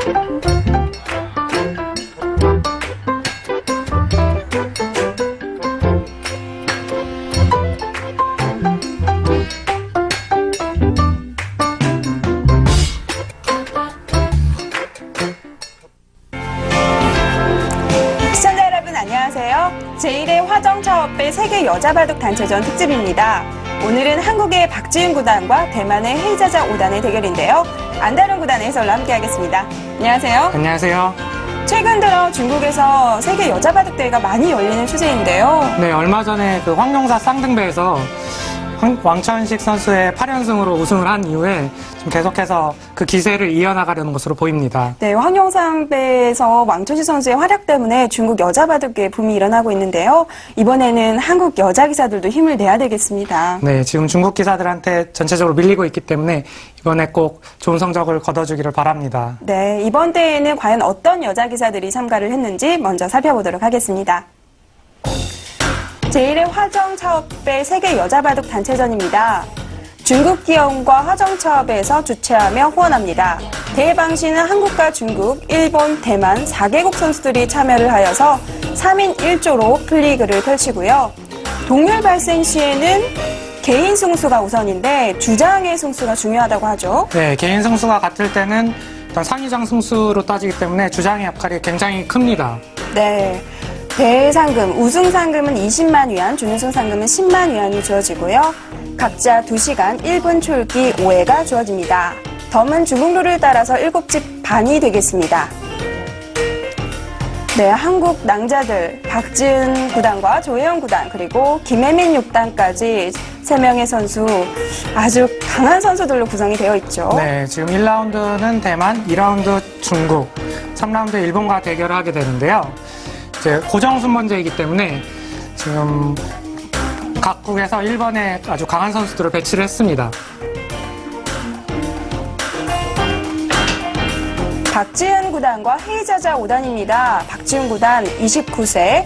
안녕하세요. 제1회 화정차업배 세계 여자바둑 단체전 특집입니다. 오늘은 한국의 박지은 구단과 대만의 헤이자자 5단의 대결인데요. 안다른 구단의 해설로 함께하겠습니다. 안녕하세요. 안녕하세요. 최근 들어 중국에서 세계 여자바둑 대회가 많이 열리는 추세인데요. 네, 얼마 전에 그 황룡사 쌍등배에서 왕천식 선수의 8연승으로 우승을 한 이후에 지금 계속해서 그 기세를 이어나가려는 것으로 보입니다. 네, 황룡상배에서 왕천식 선수의 활약 때문에 중국 여자바둑계 붐이 일어나고 있는데요. 이번에는 한국 여자 기사들도 힘을 내야 되겠습니다. 네, 지금 중국 기사들한테 전체적으로 밀리고 있기 때문에 이번에 꼭 좋은 성적을 거둬주기를 바랍니다. 네, 이번 대회에는 과연 어떤 여자 기사들이 참가를 했는지 먼저 살펴보도록 하겠습니다. 제1회 화정차업배 세계 여자바둑 단체전입니다. 중국 기업과 화정차업에서 주최하며 후원합니다. 대회 방식은 한국과 중국, 일본, 대만 4개국 선수들이 참여를 하여서 3인 1조로 플리그를 펼치고요. 동률 발생 시에는 개인 승수가 우선인데 주장의 승수가 중요하다고 하죠. 네, 개인 승수가 같을 때는 일단 상위장 승수로 따지기 때문에 주장의 역할이 굉장히 큽니다. 네. 대회 상금, 우승 상금은 20만 위안, 준우승 상금은 10만 위안이 주어지고요. 각자 2시간 1분 초읽기 5회가 주어집니다. 덤은 중국 룰을 따라서 7집 반이 되겠습니다. 네, 한국 낭자들 박지은 구단과 조혜영 구단 그리고 김혜민 6단까지 3명의 선수 아주 강한 선수들로 구성이 되어 있죠. 네, 지금 1라운드는 대만, 2라운드 중국, 3라운드 일본과 대결을 하게 되는데요. 이제 고정 순번제이기 때문에 지금 각국에서 1번에 아주 강한 선수들을 배치를 했습니다. 박지은 구단과 헤이자자 5단입니다. 박지은 구단 29세,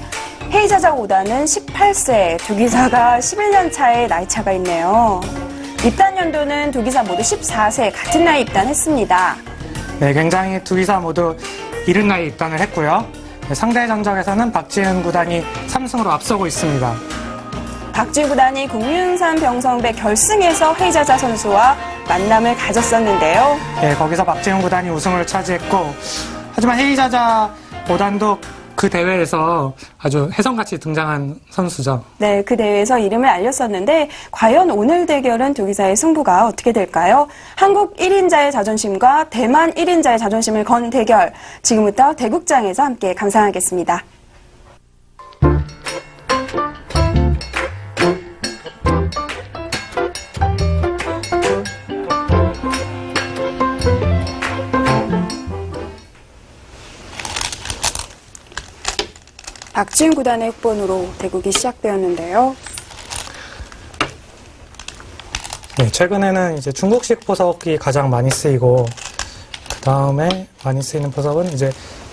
헤이자자 5단은 18세, 두 기사가 11년 차의 나이 차가 있네요. 입단 연도는 두 기사 모두 14세, 같은 나이 입단했습니다. 네, 굉장히 두 기사 모두 이른 나이에 입단을 했고요. 상대 전적에서는 박지은 구단이 3승으로 앞서고 있습니다. 박지은 구단이 국륜산 병성배 결승에서 헤이자자 선수와 만남을 가졌었는데요. 네, 거기서 박지은 구단이 우승을 차지했고, 하지만 헤이자자 5단도 그 대회에서 아주 혜성같이 등장한 선수죠. 네, 그 대회에서 이름을 알렸었는데 과연 오늘 대결은 두 기사의 승부가 어떻게 될까요? 한국 1인자의 자존심과 대만 1인자의 자존심을 건 대결. 지금부터 대국장에서 함께 감상하겠습니다. 박지은 구단의 흑본으로 대국이 시작되었는데요. 네, 최근에는 이제 중국식 포석이 가장 많이 쓰이고, 그 다음에 많이 쓰이는 포석은 이제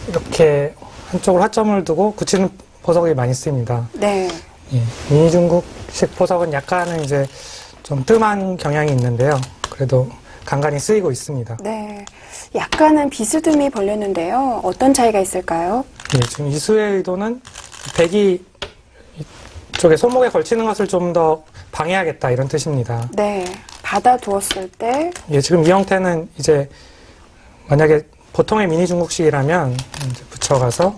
이렇게 한쪽으로 하점을 두고 굳히는 포석이 많이 쓰입니다. 네. 예, 미니 중국식 포석은 약간은 이제 좀 뜸한 경향이 있는데요. 그래도 간간히 쓰이고 있습니다. 네. 약간은 비스듬히 벌렸는데요. 어떤 차이가 있을까요? 예, 지금 이수의 의도는 백이 이쪽에 손목에 걸치는 것을 좀 더 방해하겠다 이런 뜻입니다. 네. 받아두었을 때 예, 지금 이 형태는 이제 만약에 보통의 미니 중국식이라면 이제 붙여가서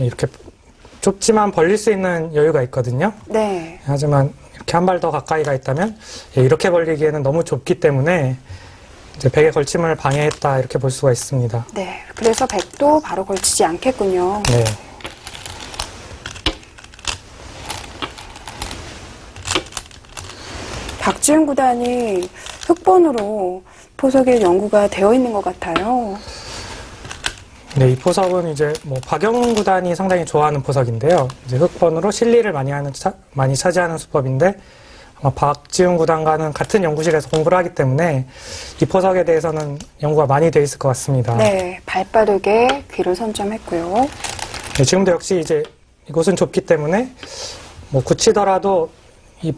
예, 이렇게 좁지만 벌릴 수 있는 여유가 있거든요. 네. 하지만 이렇게 한 발 더 가까이가 있다면 예, 이렇게 벌리기에는 너무 좁기 때문에 이제 백의 걸침을 방해했다 이렇게 볼 수가 있습니다. 네. 그래서 백도 바로 걸치지 않겠군요. 네. 박지은 구단이 흑본으로 포석에 연구가 되어 있는 것 같아요. 네, 이 포석은 이제 뭐 박영훈 구단이 상당히 좋아하는 포석인데요. 이제 흑번으로 실리를 많이 차지하는 수법인데 아마 박지은 구단과는 같은 연구실에서 공부를 하기 때문에 이 포석에 대해서는 연구가 많이 돼 있을 것 같습니다. 네, 발빠르게 귀를 선점했고요. 네, 지금도 역시 이제 이곳은 좁기 때문에 뭐 굳히더라도 이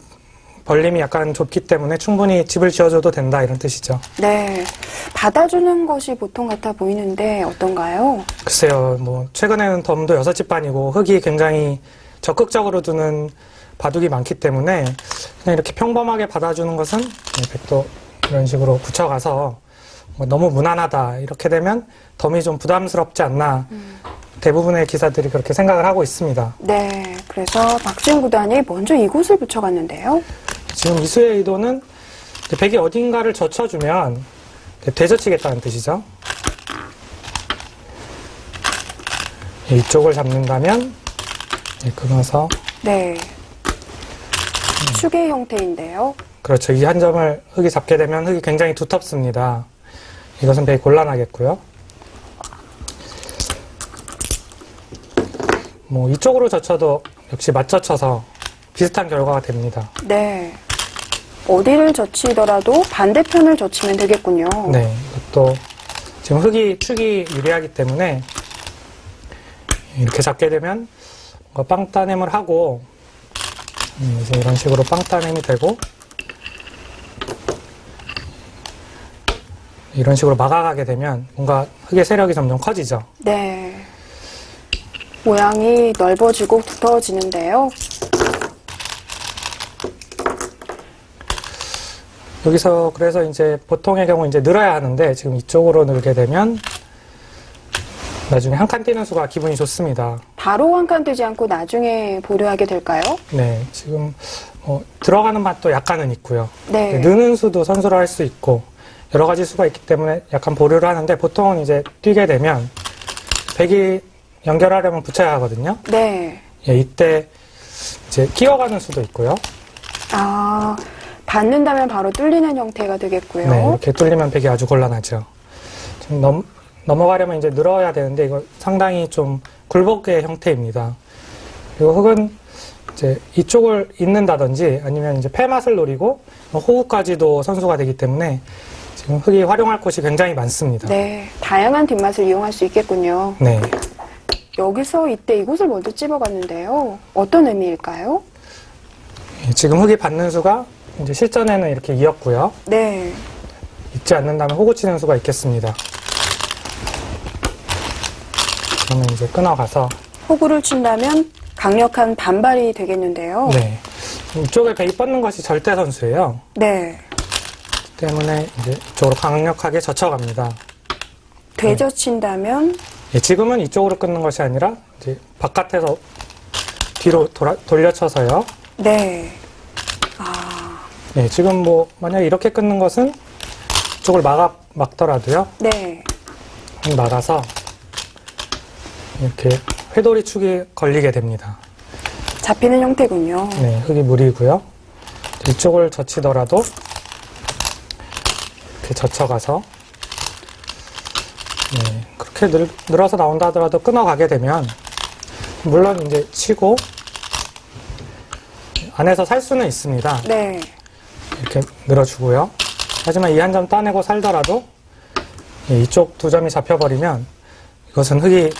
벌림이 약간 좁기 때문에 충분히 집을 지어줘도 된다 이런 뜻이죠. 네. 받아주는 것이 보통 같아 보이는데 어떤가요? 글쎄요, 뭐 최근에는 덤도 6집 반이고 흙이 굉장히 적극적으로 두는 바둑이 많기 때문에 그냥 이렇게 평범하게 받아주는 것은 백도 이런 식으로 붙여가서 뭐 너무 무난하다 이렇게 되면 덤이 좀 부담스럽지 않나 대부분의 기사들이 그렇게 생각을 하고 있습니다. 네. 그래서 박지훈 구단이 먼저 이곳을 붙여갔는데요. 지금 이수의 의도는 이제 백이 어딘가를 젖혀주면 되젖히겠다는 뜻이죠. 이쪽을 잡는다면 끊어서 네. 축의 형태인데요. 그렇죠. 이 한 점을 흙이 잡게 되면 흙이 굉장히 두텁습니다. 이것은 되게 곤란하겠고요. 뭐 이쪽으로 젖혀도 역시 맞젖혀서 비슷한 결과가 됩니다. 네. 어디를 젖히더라도 반대편을 젖히면 되겠군요. 네, 이것도 지금 흙이 축이 유리하기 때문에 이렇게 잡게 되면 뭔가 빵 따냄을 하고 이제 이런 식으로 빵 따냄이 되고 이런 식으로 막아가게 되면 뭔가 흙의 세력이 점점 커지죠. 네. 모양이 넓어지고 두터워지는데요. 여기서 그래서 이제 보통의 경우 이제 늘어야 하는데 지금 이쪽으로 늘게 되면 나중에 한 칸 뛰는 수가 기분이 좋습니다. 바로 한 칸 뜨지 않고 나중에 보류하게 될까요? 네, 지금 들어가는 맛도 약간은 있고요. 네. 느는 수도 선수로 할 수 있고 여러 가지 수가 있기 때문에 약간 보류를 하는데 보통은 이제 뛰게 되면 백이 연결하려면 붙여야 하거든요. 네. 예, 이때 이제 끼어가는 수도 있고요. 아, 받는다면 바로 뚫리는 형태가 되겠고요. 네, 이렇게 뚫리면 백이 아주 곤란하죠. 지금 넘어가려면 이제 늘어야 되는데 이거 상당히 좀 굴복의 형태입니다. 그리고 흙은 이제 이쪽을 잇는다든지 아니면 이제 패맛을 노리고 호흡까지도 선수가 되기 때문에 지금 흙이 활용할 곳이 굉장히 많습니다. 네. 다양한 뒷맛을 이용할 수 있겠군요. 네. 여기서 이때 이곳을 먼저 찝어갔는데요. 어떤 의미일까요? 예, 지금 흙이 받는 수가 이제 실전에는 이렇게 이었고요. 네. 있지 않는다면 호구 치는 수가 있겠습니다. 그러면 이제 끊어가서 호구를 친다면 강력한 반발이 되겠는데요. 네. 이쪽에 백이 뻗는 것이 절대 선수예요. 네. 때문에 이제 이쪽으로 강력하게 젖혀갑니다. 되젖힌다면 예, 지금은 이쪽으로 끊는 것이 아니라 이제 바깥에서 뒤로 돌려쳐서요. 네. 예, 지금 뭐 만약 이렇게 끊는 것은 이쪽을 막더라도요. 네. 막아서 이렇게 회돌이 축이 걸리게 됩니다. 잡히는 형태군요. 네, 흙이 무리고요. 이쪽을 젖히더라도 이렇게 젖혀가서 네, 그렇게 늘어서 나온다 하더라도 끊어가게 되면 물론 이제 치고 안에서 살 수는 있습니다. 네. 이렇게 늘어주고요. 하지만 이 한 점 따내고 살더라도 이쪽 두 점이 잡혀버리면 이것은 흙이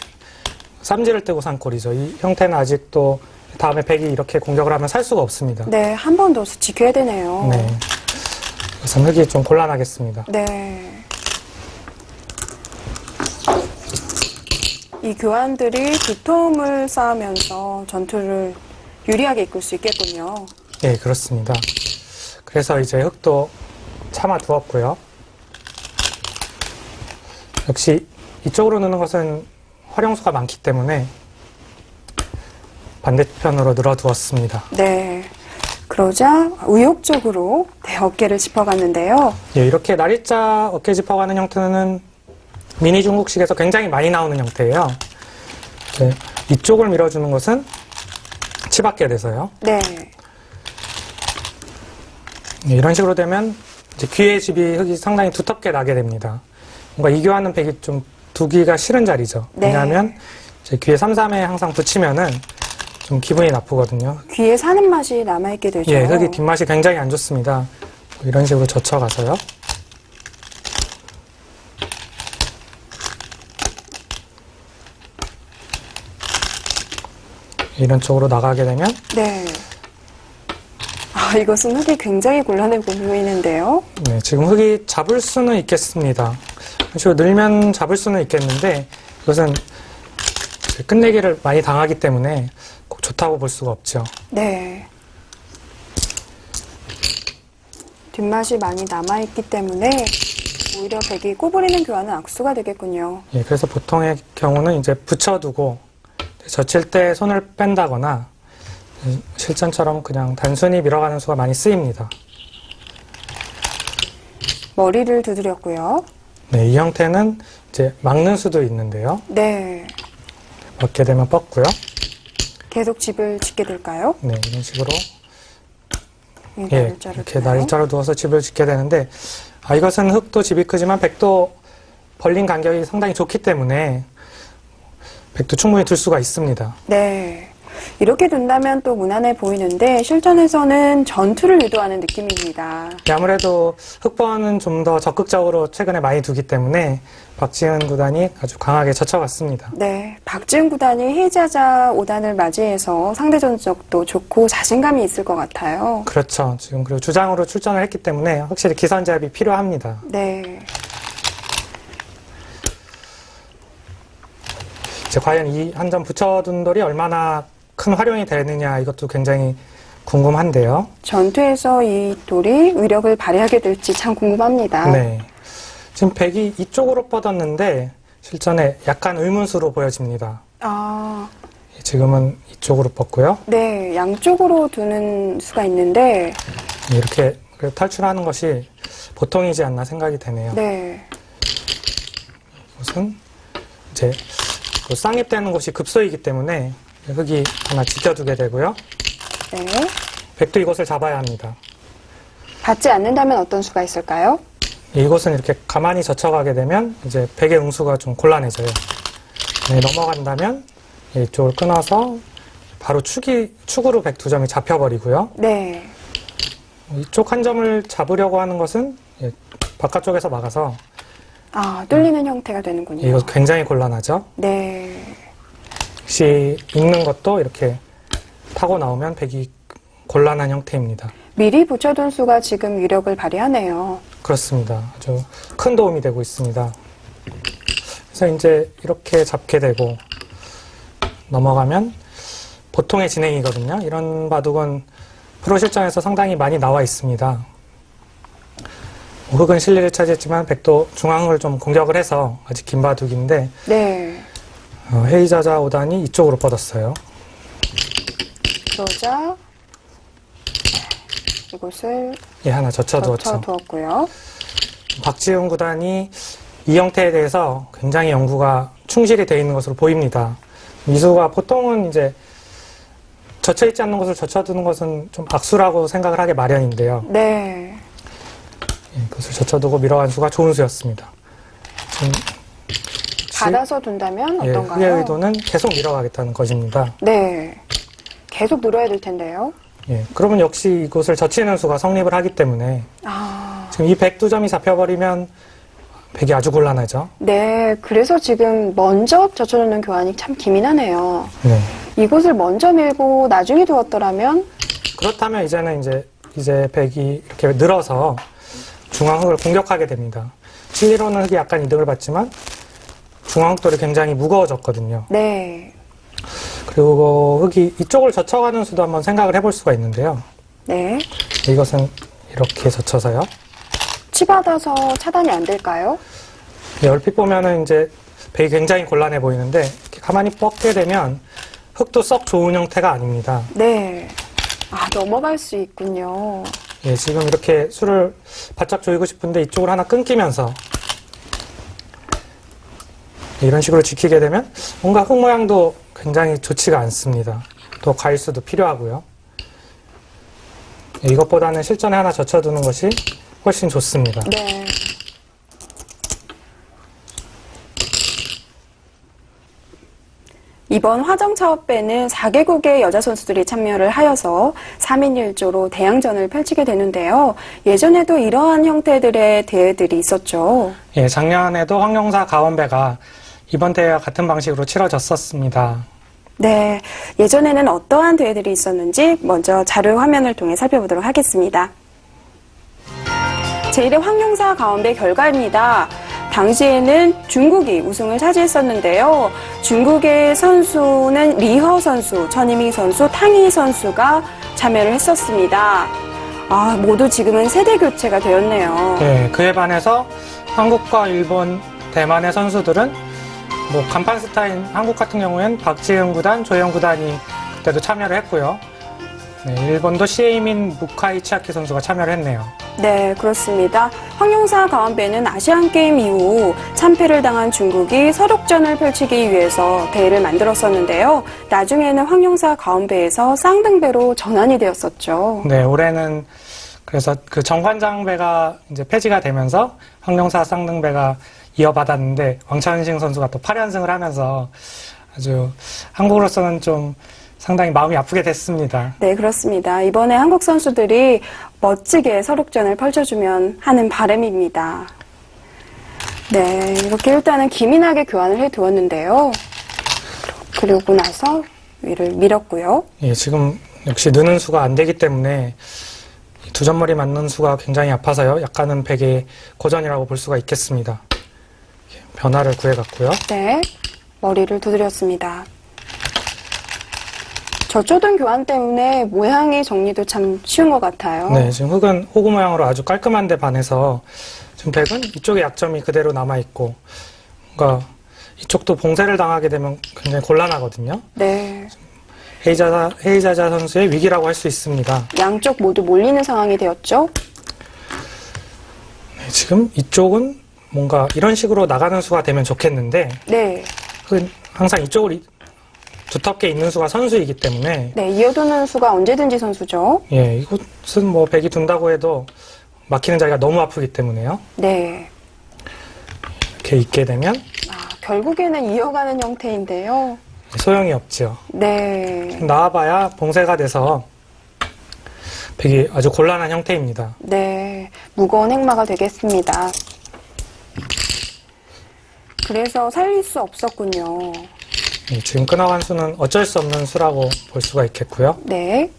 쌈지를 뜨고 산 꼴이죠. 이 형태는 아직도 다음에 백이 이렇게 공격을 하면 살 수가 없습니다. 네. 한 번 더 지켜야 되네요. 네. 이것은 흙이 좀 곤란하겠습니다. 네. 이 교환들이 두터움을 쌓으면서 전투를 유리하게 이끌 수 있겠군요. 예, 그렇습니다. 그래서 이제 흙도 참아 두었고요. 역시 이쪽으로 넣는 것은 활용수가 많기 때문에 반대편으로 늘어두었습니다. 네. 그러자 의욕적으로 어깨를 짚어갔는데요. 예, 이렇게 날이자 어깨 짚어가는 형태는 미니 중국식에서 굉장히 많이 나오는 형태예요. 네, 이쪽을 밀어주는 것은 치받게 돼서요. 네. 예, 이런 식으로 되면 이제 귀의 집이 흙이 상당히 두텁게 나게 됩니다. 뭔가 이교하는 백이 좀 두기가 싫은 자리죠. 네. 왜냐하면 이제 귀에 3-3에 항상 붙이면은 좀 기분이 나쁘거든요. 귀에 사는 맛이 남아있게 되죠. 예, 흙이 뒷맛이 굉장히 안 좋습니다. 이런 식으로 젖혀가서요. 이런 쪽으로 나가게 되면 네. 이것은 흙이 굉장히 곤란해 보이는데요. 네, 지금 흙이 잡을 수는 있겠습니다. 사실 늘면 잡을 수는 있겠는데 이것은 끝내기를 많이 당하기 때문에 꼭 좋다고 볼 수가 없죠. 네. 뒷맛이 많이 남아있기 때문에 오히려 백이 꼬부리는 교환은 악수가 되겠군요. 예, 그래서 보통의 경우는 이제 붙여두고 젖힐 때 손을 뺀다거나 실전처럼 그냥 단순히 밀어가는 수가 많이 쓰입니다. 머리를 두드렸고요. 네, 이 형태는 이제 막는 수도 있는데요. 네. 먹게 되면 뻗고요. 계속 집을 짓게 될까요? 네, 이런 식으로 예, 이렇게 날짜로 두어서 집을 짓게 되는데 이것은 흙도 집이 크지만 백도 벌린 간격이 상당히 좋기 때문에 백도 충분히 둘 수가 있습니다. 네. 이렇게 둔다면 또 무난해 보이는데 실전에서는 전투를 유도하는 느낌입니다. 네, 아무래도 흙번은 좀 더 적극적으로 최근에 많이 두기 때문에 박지은 구단이 아주 강하게 젖혀갔습니다. 네. 박지은 구단이 헤이자자 5단을 맞이해서 상대 전적도 좋고 자신감이 있을 것 같아요. 그렇죠. 지금 그리고 주장으로 출전을 했기 때문에 확실히 기선제압이 필요합니다. 네. 이제 과연 이 한 점 붙여둔 돌이 얼마나 큰 활용이 되느냐 이것도 굉장히 궁금한데요. 전투에서 이 돌이 위력을 발휘하게 될지 참 궁금합니다. 네. 지금 백이 이쪽으로 뻗었는데 실전에 약간 의문수로 보여집니다. 아, 지금은 이쪽으로 뻗고요. 네. 양쪽으로 두는 수가 있는데, 이렇게 탈출하는 것이 보통이지 않나 생각이 되네요. 네. 이것은 이제 쌍입되는 곳이 급소이기 때문에 흙이 하나 지켜두게 되고요. 네. 백도 이것을 잡아야 합니다. 받지 않는다면 어떤 수가 있을까요? 이곳은 이렇게 가만히 젖혀가게 되면 이제 백의 응수가 좀 곤란해져요. 네, 넘어간다면 이쪽을 끊어서 바로 축으로 백 두 점이 잡혀버리고요. 네. 이쪽 한 점을 잡으려고 하는 것은 바깥쪽에서 막아서 아, 뚫리는 형태가 되는군요. 이것 굉장히 곤란하죠. 네. 혹시 읽는 것도 이렇게 타고 나오면 백이 곤란한 형태입니다. 미리 붙여둔 수가 지금 위력을 발휘하네요. 그렇습니다. 아주 큰 도움이 되고 있습니다. 그래서 이제 이렇게 잡게 되고 넘어가면 보통의 진행이거든요. 이런 바둑은 프로 실전에서 상당히 많이 나와 있습니다. 흙은 실리를 차지했지만 백도 중앙을 좀 공격을 해서 아직 긴 바둑인데 네. 헤이자자 5단이 이쪽으로 뻗었어요. 그러자 이곳을 하나 젖혀두었죠. 젖혀두었고요. 박지훈 구단이 이 형태에 대해서 굉장히 연구가 충실히 되어 있는 것으로 보입니다. 미수가 보통은 이제 젖혀있지 않는 것을 젖혀두는 것은 좀 악수라고 생각을 하기 마련인데요. 네. 그것을 젖혀두고 밀어간 수가 좋은 수였습니다. 받아서 둔다면 어떤가요? 흙의 의도는 계속 밀어가겠다는 것입니다. 네. 계속 늘어야 될 텐데요. 그러면 역시 이곳을 젖히는 수가 성립을 하기 때문에 지금 이 백 두 점이 잡혀버리면 백이 아주 곤란하죠. 네. 그래서 지금 먼저 젖혀놓는 교환이 참 기민하네요. 네. 이곳을 먼저 밀고 나중에 두었더라면 그렇다면 이제는 이제 백이 이렇게 늘어서 중앙 흙을 공격하게 됩니다. 실리로는 흙이 약간 이득을 받지만 중앙 흙돌이 굉장히 무거워졌거든요. 네. 그리고 흙이 이쪽을 젖혀가는 수도 한번 생각을 해볼 수가 있는데요. 네. 이것은 이렇게 젖혀서요. 치받아서 차단이 안 될까요? 얼핏 보면은 이제 백이 굉장히 곤란해 보이는데 이렇게 가만히 뻗게 되면 흙도 썩 좋은 형태가 아닙니다. 네. 넘어갈 수 있군요. 지금 이렇게 수를 바짝 조이고 싶은데 이쪽을 하나 끊기면서 이런 식으로 지키게 되면 뭔가 흙 모양도 굉장히 좋지가 않습니다. 또 과일수도 필요하고요. 이것보다는 실전에 하나 젖혀두는 것이 훨씬 좋습니다. 네. 이번 화정차업배는 4개국의 여자 선수들이 참여를 하여서 3인 1조로 대항전을 펼치게 되는데요. 예전에도 이러한 형태들의 대회들이 있었죠. 작년에도 황룡사 가원배가 이번 대회와 같은 방식으로 치러졌었습니다. 네, 예전에는 어떠한 대회들이 있었는지 먼저 자료 화면을 통해 살펴보도록 하겠습니다. 제1회 황룡사 가운데 결과입니다. 당시에는 중국이 우승을 차지했었는데요. 중국의 선수는 리허 선수, 천이밍 선수, 탕이 선수가 참여를 했었습니다. 모두 지금은 세대 교체가 되었네요. 네, 그에 반해서 한국과 일본, 대만의 선수들은 간판 스타인 한국 같은 경우에는 박지은 구단, 조영 구단이 그때도 참여를 했고요. 네, 일본도 시에이민 무카이 치아키 선수가 참여를 했네요. 네, 그렇습니다. 황룡사 가운데는 아시안게임 이후 참패를 당한 중국이 서력전을 펼치기 위해서 대회를 만들었었는데요. 나중에는 황룡사 가운데에서 쌍등배로 전환이 되었었죠. 네, 올해는 그래서 그 정관장배가 이제 폐지가 되면서 황룡사 쌍등배가 이어받았는데 왕천식 선수가 또 8연승을 하면서 아주 한국으로서는 좀 상당히 마음이 아프게 됐습니다. 네, 그렇습니다. 이번에 한국 선수들이 멋지게 서력전을 펼쳐주면 하는 바람입니다. 네, 이렇게 일단은 기민하게 교환을 해두었는데요. 그리고 나서 위를 밀었고요. 예, 지금 역시 느는 수가 안 되기 때문에 두 점머리 맞는 수가 굉장히 아파서요. 약간은 백의 고전이라고 볼 수가 있겠습니다. 변화를 구해갔고요. 네, 머리를 두드렸습니다. 저초등 교환 때문에 모양의 정리도 참 쉬운 것 같아요. 네, 지금 흙은 호구 모양으로 아주 깔끔한데 반해서 지금 백은 이쪽에 약점이 그대로 남아있고 뭔가 이쪽도 봉쇄를 당하게 되면 굉장히 곤란하거든요. 네, 헤이자자 선수의 위기라고 할 수 있습니다. 양쪽 모두 몰리는 상황이 되었죠. 네, 지금 이쪽은 뭔가 이런 식으로 나가는 수가 되면 좋겠는데 네, 흙은 항상 이쪽으로 두텁게 있는 수가 선수이기 때문에 네, 이어두는 수가 언제든지 선수죠. 예, 이곳은 백이 둔다고 해도 막히는 자리가 너무 아프기 때문에요. 네, 이렇게 있게 되면 결국에는 이어가는 형태인데요. 소용이 없죠. 네, 나와봐야 봉쇄가 돼서 백이 아주 곤란한 형태입니다. 네, 무거운 행마가 되겠습니다. 그래서 살릴 수 없었군요. 예, 지금 끊어간 수는 어쩔 수 없는 수라고 볼 수가 있겠고요. 네,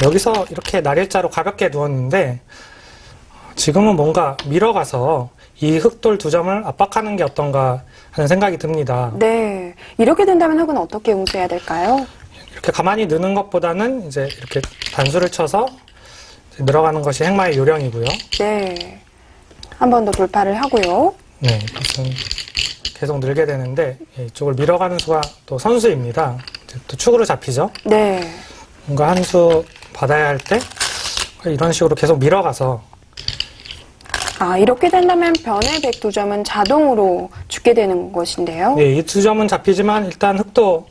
여기서 이렇게 날일자로 가볍게 누웠는데 지금은 뭔가 밀어가서 이 흑돌 두 점을 압박하는 게 어떤가 하는 생각이 듭니다. 네, 이렇게 된다면 흙은 어떻게 응수해야 될까요? 이렇게 가만히 느는 것보다는 이제 이렇게 단수를 쳐서 이제 늘어가는 것이 행마의 요령이고요. 네, 한 번 더 돌파를 하고요. 네, 이것은 계속 늘게 되는데 이쪽을 밀어가는 수가 또 선수입니다. 이제 또 축으로 잡히죠. 네, 뭔가 한 수 받아야 할 때 이런 식으로 계속 밀어가서 이렇게 된다면 변의 102점은 자동으로 죽게 되는 것인데요. 이 두 점은 잡히지만 일단 흑도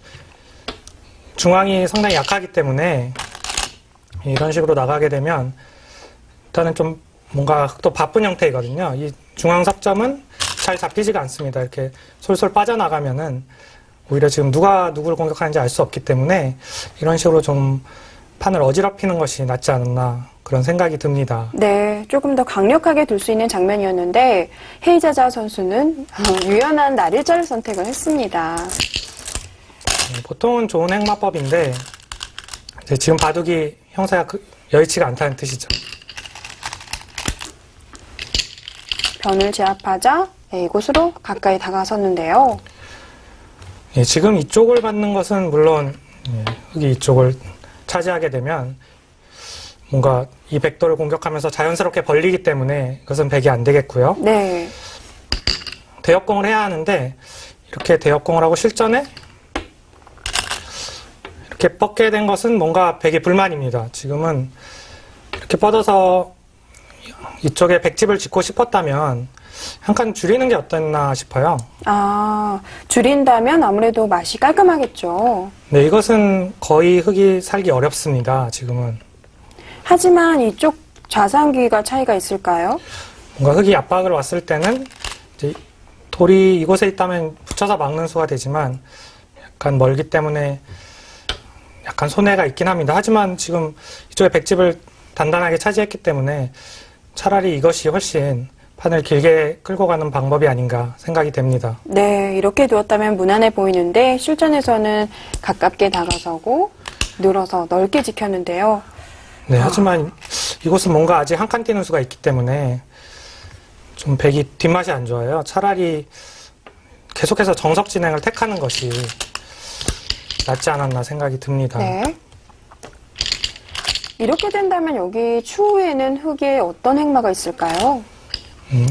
중앙이 상당히 약하기 때문에 이런 식으로 나가게 되면 일단은 좀 뭔가 흑도 바쁜 형태이거든요. 이 중앙 석점은 잘 잡히지가 않습니다. 이렇게 솔솔 빠져나가면은 오히려 지금 누가 누구를 공격하는지 알 수 없기 때문에 이런 식으로 좀 판을 어지럽히는 것이 낫지 않았나 그런 생각이 듭니다. 네, 조금 더 강력하게 둘 수 있는 장면이었는데 헤이자자 선수는 유연한 날일자를 선택을 했습니다. 보통은 좋은 행마법인데 이제 지금 바둑이 형사가 여의치가 않다는 뜻이죠. 변을 제압하자 이곳으로 가까이 다가섰는데요. 예, 지금 이쪽을 받는 것은 물론 흙이 이쪽을 차지하게 되면 뭔가 이 백도를 공격하면서 자연스럽게 벌리기 때문에 그것은 백이 안 되겠고요. 네, 대역공을 해야 하는데 이렇게 대역공을 하고 실전에 이렇게 뻗게 된 것은 뭔가 백의 불만입니다. 지금은 이렇게 뻗어서 이쪽에 백집을 짓고 싶었다면 한 칸 줄이는 게 어땠나 싶어요. 줄인다면 아무래도 맛이 깔끔하겠죠. 네, 이것은 거의 흙이 살기 어렵습니다. 지금은. 하지만 이쪽 좌상귀가 차이가 있을까요? 뭔가 흙이 압박을 왔을 때는 이제 돌이 이곳에 있다면 붙여서 막는 수가 되지만 약간 멀기 때문에 약간 손해가 있긴 합니다. 하지만 지금 이쪽에 백집을 단단하게 차지했기 때문에 차라리 이것이 훨씬 판을 길게 끌고 가는 방법이 아닌가 생각이 됩니다. 네, 이렇게 두었다면 무난해 보이는데 실전에서는 가깝게 다가서고 늘어서 넓게 지켰는데요. 네, 하지만 이곳은 뭔가 아직 한 칸 뛰는 수가 있기 때문에 좀 백이 뒷맛이 안 좋아요. 차라리 계속해서 정석 진행을 택하는 것이 낫지 않았나 생각이 듭니다. 네. 이렇게 된다면 여기 추후에는 흙에 어떤 행마가 있을까요?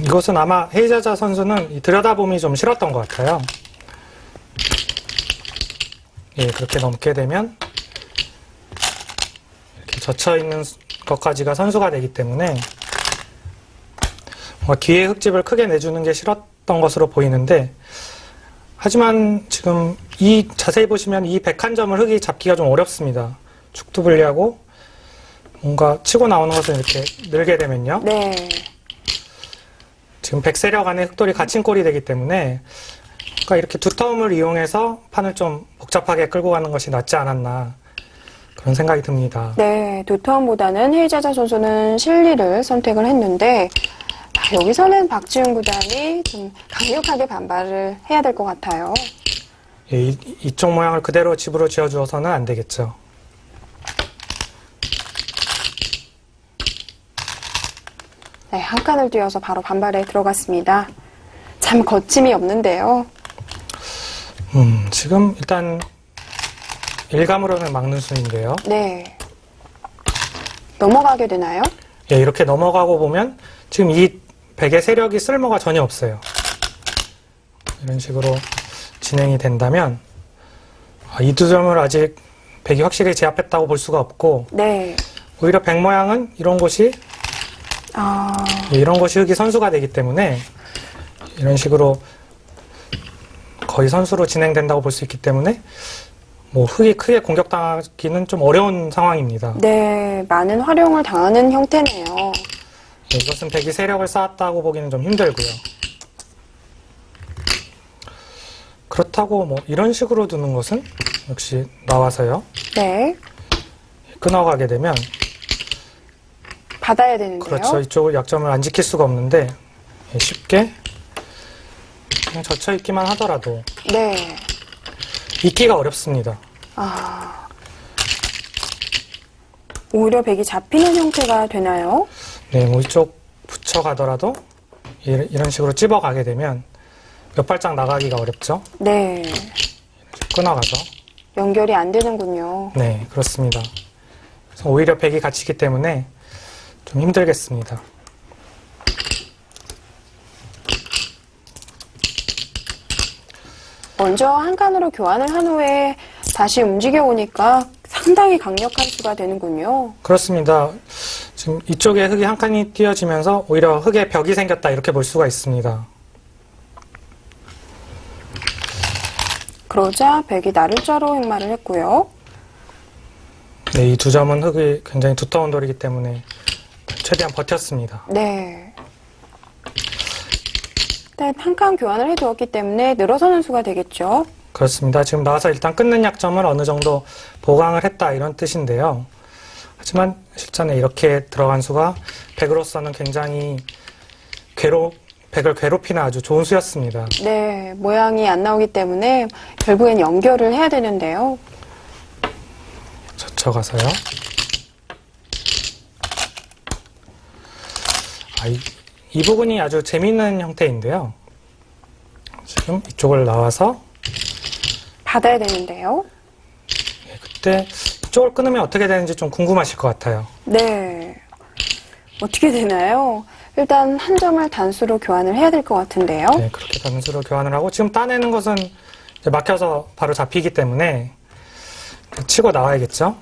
이것은 아마 헤이자자 선수는 이 들여다봄이 좀 싫었던 것 같아요. 예, 그렇게 넘게 되면 이렇게 젖혀있는 것까지가 선수가 되기 때문에 기회 흙집을 크게 내주는 게 싫었던 것으로 보이는데, 하지만 지금 자세히 보시면 이 101점을 흙이 잡기가 좀 어렵습니다. 축도 불리하고 뭔가 치고 나오는 것을 이렇게 늘게 되면요. 네. 지금 100세력 안에 흙돌이 갇힌 꼴이 되기 때문에 그러니까 이렇게 두터움을 이용해서 판을 좀 복잡하게 끌고 가는 것이 낫지 않았나 그런 생각이 듭니다. 네, 두터움보다는 헤이자자 선수는 실리를 선택을 했는데 여기서는 박지훈 구단이 좀 강력하게 반발을 해야 될 것 같아요. 예, 이쪽 모양을 그대로 집으로 지어주어서는 안 되겠죠. 네, 한 칸을 뛰어서 바로 반발에 들어갔습니다. 참 거침이 없는데요. 지금 일단 일감으로는 막는 수인데요. 네. 넘어가게 되나요? 예, 이렇게 넘어가고 보면 지금 이 백의 세력이 쓸모가 전혀 없어요. 이런 식으로 진행이 된다면 이 두 점을 아직 백이 확실히 제압했다고 볼 수가 없고, 네. 오히려 백 모양은 이런 곳이 이런 것이 흙이 선수가 되기 때문에 이런 식으로 거의 선수로 진행된다고 볼 수 있기 때문에 뭐 흙이 크게 공격당하기는 좀 어려운 상황입니다. 네, 많은 활용을 당하는 형태네요. 네, 이것은 백이 세력을 쌓았다고 보기는 좀 힘들고요. 그렇다고 뭐 이런 식으로 두는 것은 역시 나와서요. 네. 끊어가게 되면 받아야 되는데요. 그렇죠. 이쪽을 약점을 안 지킬 수가 없는데 쉽게 그냥 젖혀 있기만 하더라도 네. 있기가 어렵습니다. 오히려 백이 잡히는 형태가 되나요? 네, 뭐 이쪽 붙여가더라도 이런 식으로 찝어가게 되면 몇 발짝 나가기가 어렵죠. 네. 끊어가죠. 연결이 안 되는군요. 네, 그렇습니다. 그래서 오히려 백이 갇히기 때문에 좀 힘들겠습니다. 먼저 한 칸으로 교환을 한 후에 다시 움직여 오니까 상당히 강력한 수가 되는군요. 그렇습니다. 지금 이쪽에 흙이 한 칸이 띄어지면서 오히려 흙에 벽이 생겼다 이렇게 볼 수가 있습니다. 그러자 백이 나를자로 행마를 했고요. 네, 이 두 점은 흙이 굉장히 두터운 돌이기 때문에 최대한 버텼습니다. 네. 일단 한 칸 교환을 해두었기 때문에 늘어서는 수가 되겠죠. 그렇습니다. 지금 나와서 일단 끊는 약점을 어느 정도 보강을 했다 이런 뜻인데요. 하지만 실전에 이렇게 들어간 수가 백으로서는 굉장히 백을 괴롭히는 아주 좋은 수였습니다. 네, 모양이 안 나오기 때문에 결국엔 연결을 해야 되는데요. 젖혀가서요. 이 부분이 아주 재미있는 형태인데요. 지금 이쪽을 나와서 받아야 되는데요. 그때 이쪽을 끊으면 어떻게 되는지 좀 궁금하실 것 같아요. 네. 어떻게 되나요? 일단 한 점을 단수로 교환을 해야 될 것 같은데요. 네, 그렇게 단수로 교환을 하고 지금 따내는 것은 이제 막혀서 바로 잡히기 때문에 치고 나와야겠죠.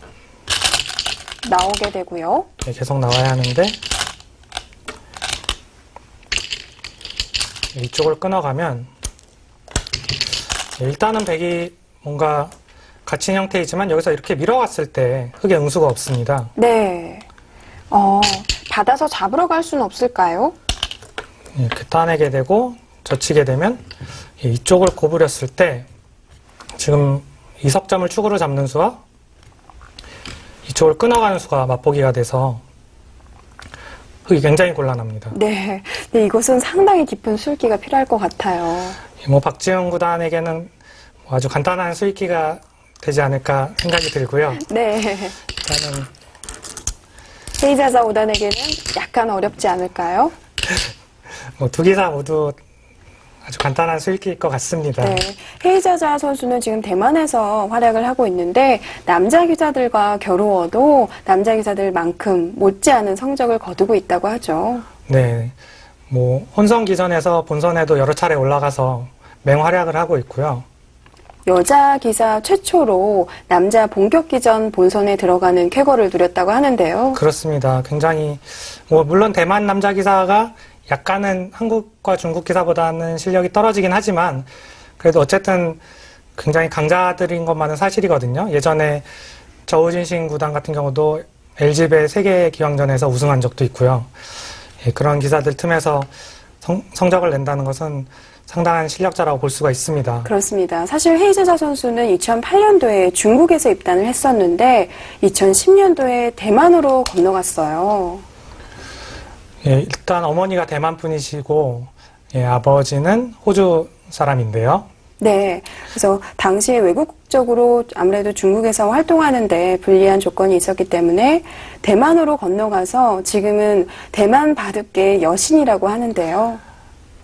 나오게 되고요. 네, 계속 나와야 하는데 이쪽을 끊어가면 일단은 백이 뭔가 갇힌 형태이지만 여기서 이렇게 밀어왔을 때 흙에 응수가 없습니다. 네. 받아서 잡으러 갈 수는 없을까요? 이렇게 따내게 되고 젖히게 되면 이쪽을 고부렸을 때 지금 이석점을 축으로 잡는 수와 이쪽을 끊어가는 수가 맞보기가 돼서 흙이 굉장히 곤란합니다. 네. 네, 이곳은 상당히 깊은 수익기가 필요할 것 같아요. 뭐 박지훈 구단에게는 뭐 아주 간단한 수익기가 되지 않을까 생각이 들고요. 네. 일단은 헤이자자 5단에게는 약간 어렵지 않을까요? 뭐 두 기사 모두 아주 간단한 수익기일 것 같습니다. 네. 헤이자자 선수는 지금 대만에서 활약을 하고 있는데 남자 기사들과 겨루어도 남자 기사들만큼 못지않은 성적을 거두고 있다고 하죠. 네. 뭐 혼성 기선에서 본선에도 여러 차례 올라가서 맹활약을 하고 있고요. 여자 기사 최초로 남자 본격기전 본선에 들어가는 쾌거를 누렸다고 하는데요. 그렇습니다. 굉장히 뭐 물론 대만 남자 기사가 약간은 한국과 중국 기사보다는 실력이 떨어지긴 하지만 그래도 어쨌든 굉장히 강자들인 것만은 사실이거든요. 예전에 저우진신 구단 같은 경우도 LG배 세계 기왕전에서 우승한 적도 있고요. 예, 그런 기사들 틈에서 성적을 낸다는 것은 상당한 실력자라고 볼 수가 있습니다. 그렇습니다. 사실 헤이즈자 선수는 2008년도에 중국에서 입단을 했었는데 2010년도에 대만으로 건너갔어요. 예, 일단 어머니가 대만 분이시고 예, 아버지는 호주 사람인데요. 네. 그래서 당시에 외국적으로 아무래도 중국에서 활동하는데 불리한 조건이 있었기 때문에 대만으로 건너가서 지금은 대만 바둑계의 여신이라고 하는데요.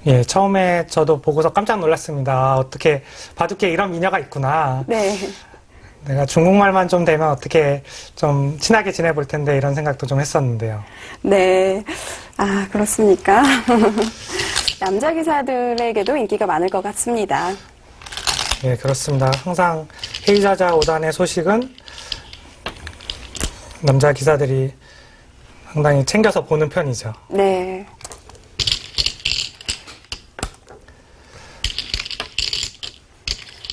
예, 처음에 저도 보고서 깜짝 놀랐습니다. 어떻게 바둑계에 이런 미녀가 있구나. 네. 내가 중국말만 좀 되면 어떻게 좀 친하게 지내볼 텐데 이런 생각도 좀 했었는데요. 네. 아, 그렇습니까? 남자 기사들에게도 인기가 많을 것 같습니다. 예, 그렇습니다. 항상 헤이자자 5단의 소식은 남자 기사들이 상당히 챙겨서 보는 편이죠. 네.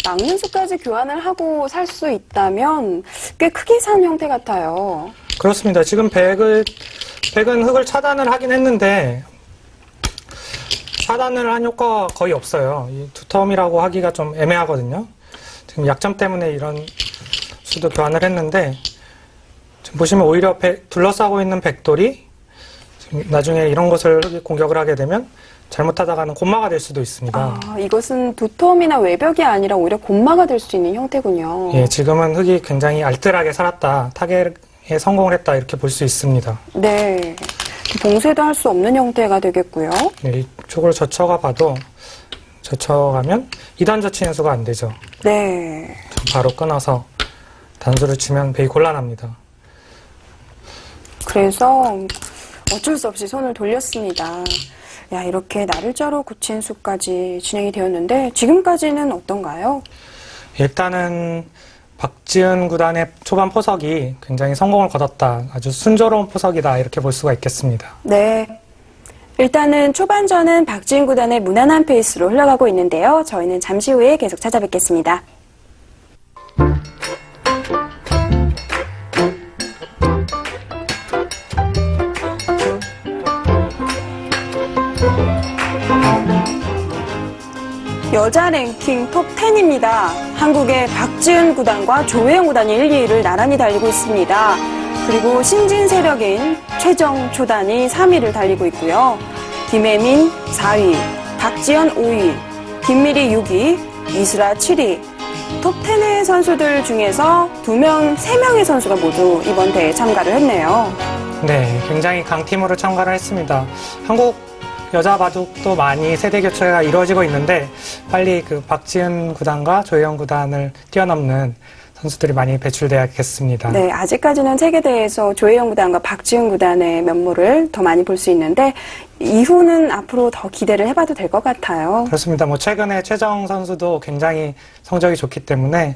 막눈수까지 교환을 하고 살 수 있다면 꽤 크게 산 형태 같아요. 그렇습니다. 지금 백은 흙을 차단을 하긴 했는데 차단을 한 효과가 거의 없어요. 이 두텀이라고 하기가 좀 애매하거든요. 지금 약점 때문에 이런 수도 교환을 했는데 지금 보시면 오히려 둘러싸고 있는 백돌이 지금 나중에 이런 것을 흙이 공격을 하게 되면 잘못하다가는 곤마가 될 수도 있습니다. 아, 이것은 두텀이나 외벽이 아니라 오히려 곤마가 될 수 있는 형태군요. 예, 지금은 흙이 굉장히 알뜰하게 살았다. 타겟에 성공을 했다. 이렇게 볼 수 있습니다. 네. 봉쇄도 할 수 없는 형태가 되겠고요. 네, 이쪽을 젖혀가 봐도 젖혀가면 2단 젖히는 수가 안 되죠. 네. 바로 끊어서 단수를 치면 베이 곤란합니다. 그래서 어쩔 수 없이 손을 돌렸습니다. 야, 이렇게 나를자로 굳힌 수까지 진행이 되었는데 지금까지는 어떤가요? 일단은 박지은 구단의 초반 포석이 굉장히 성공을 거뒀다. 아주 순조로운 포석이다. 이렇게 볼 수가 있겠습니다. 네. 일단은 초반전은 박지은 구단의 무난한 페이스로 흘러가고 있는데요. 저희는 잠시 후에 계속 찾아뵙겠습니다. 여자 랭킹 톱 10입니다. 한국의 박지은 구단과 조혜영 구단이 1, 2위를 나란히 달리고 있습니다. 그리고 신진 세력인 최정 초단이 3위를 달리고 있고요. 김혜민 4위, 박지연 5위, 김미리 6위, 이수라 7위. 톱 10의 선수들 중에서 3명의 선수가 모두 이번 대회에 참가를 했네요. 네, 굉장히 강팀으로 참가를 했습니다. 한국 여자 바둑도 많이 세대 교체가 이루어지고 있는데 빨리 그 박지은 구단과 조혜영 구단을 뛰어넘는 선수들이 많이 배출돼야겠습니다. 네, 아직까지는 세계대회에서 조혜영 구단과 박지은 구단의 면모를 더 많이 볼 수 있는데 이후는 앞으로 더 기대를 해봐도 될 것 같아요. 그렇습니다. 뭐 최근에 최정 선수도 굉장히 성적이 좋기 때문에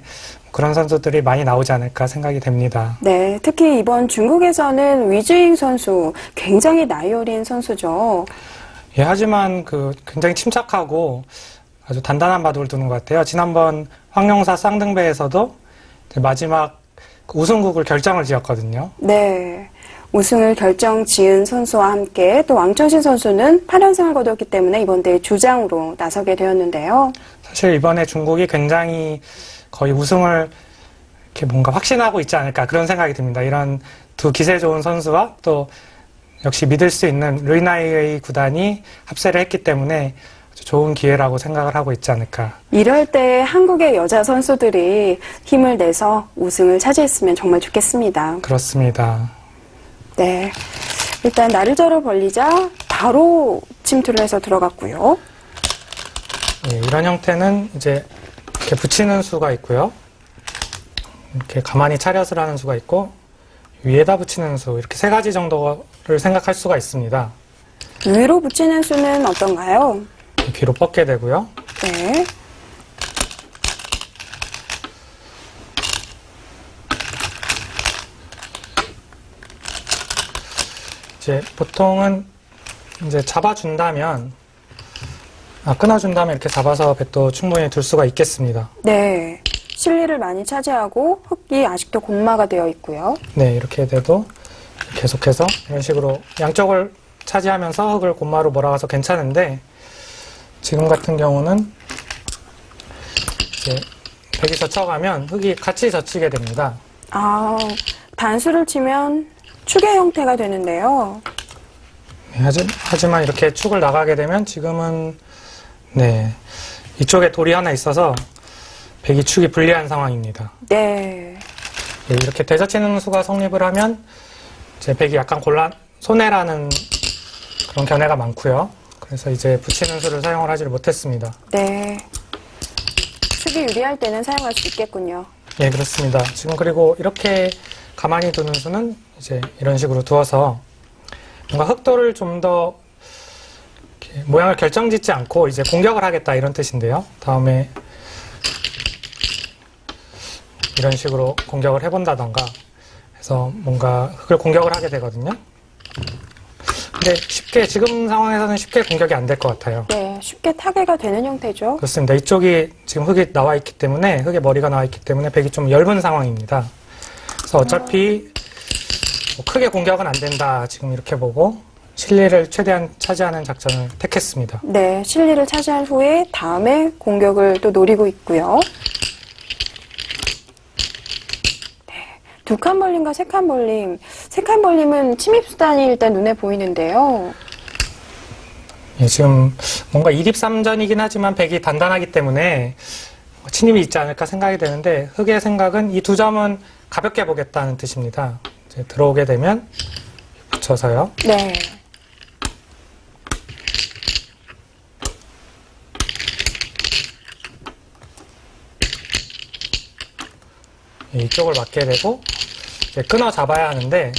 그런 선수들이 많이 나오지 않을까 생각이 됩니다. 네, 특히 이번 중국에서는 위즈잉 선수 굉장히 나이 어린 선수죠. 예, 하지만 그 굉장히 침착하고 아주 단단한 바둑을 두는 것 같아요. 지난번 황룡사 쌍등배에서도 마지막 우승국을 결정을 지었거든요. 네, 우승을 결정 지은 선수와 함께 또 왕천신 선수는 8연승을 거두었기 때문에 이번 대회 주장으로 나서게 되었는데요. 사실 이번에 중국이 굉장히 거의 우승을 이렇게 뭔가 확신하고 있지 않을까 그런 생각이 듭니다. 이런 두 기세 좋은 선수와 또 역시 믿을 수 있는 르이나이의 구단이 합세를 했기 때문에 아주 좋은 기회라고 생각을 하고 있지 않을까. 이럴 때 한국의 여자 선수들이 힘을 내서 우승을 차지했으면 정말 좋겠습니다. 그렇습니다. 네. 일단 날을 저러 벌리자 바로 침투를 해서 들어갔고요. 예, 이런 형태는 이제 이렇게 붙이는 수가 있고요. 이렇게 가만히 차렷을 하는 수가 있고 위에다 붙이는 수 이렇게 세 가지 정도를 생각할 수가 있습니다. 위로 붙이는 수는 어떤가요? 뒤로 뻗게 되고요. 네. 이제 보통은 이제 잡아준다면 끊어준다면 이렇게 잡아서 백도 충분히 둘 수가 있겠습니다. 네. 실리를 많이 차지하고 흙이 아직도 공마가 되어 있고요. 네, 이렇게 돼도 계속해서 이런 식으로 양쪽을 차지하면서 흙을 곰마로 몰아가서 괜찮은데 지금 같은 경우는 이제 백이 젖혀가면 흙이 같이 젖히게 됩니다. 아, 단수를 치면 축의 형태가 되는데요. 네, 하지만 이렇게 축을 나가게 되면 지금은 네, 이쪽에 돌이 하나 있어서 백이 축이 불리한 상황입니다. 네. 네, 이렇게 되젖히는 수가 성립을 하면 이제 백이 약간 손해라는 그런 견해가 많고요. 그래서 이제 붙이는 수를 사용을 하지를 못했습니다. 네. 축이 유리할 때는 사용할 수 있겠군요. 예, 그렇습니다. 지금 그리고 이렇게 가만히 두는 수는 이제 이런 식으로 두어서 뭔가 흑도를 좀 더 모양을 결정짓지 않고 이제 공격을 하겠다 이런 뜻인데요. 다음에 이런 식으로 공격을 해본다던가 해서 뭔가 흙을 공격을 하게 되거든요. 근데 쉽게 지금 상황에서는 쉽게 공격이 안 될 것 같아요. 네, 쉽게 타개가 되는 형태죠. 그렇습니다. 이쪽이 지금 흙이 나와 있기 때문에 흙의 머리가 나와 있기 때문에 백이 좀 얇은 상황입니다. 그래서 어차피 뭐 크게 공격은 안 된다 지금 이렇게 보고 실리를 최대한 차지하는 작전을 택했습니다. 네, 실리를 차지한 후에 다음에 공격을 또 노리고 있고요. 네, 두 칸 벌림과 세 칸 벌림. 세 칸 벌림은 침입 수단이 일단 눈에 보이는데요. 예, 지금 뭔가 2립3전이긴 하지만 백이 단단하기 때문에 침입이 있지 않을까 생각이 되는데 흑의 생각은 이 두 점은 가볍게 보겠다는 뜻입니다. 이제 들어오게 되면 붙여서요. 네. 예, 이쪽을 맞게 되고 이제 끊어 잡아야 하는데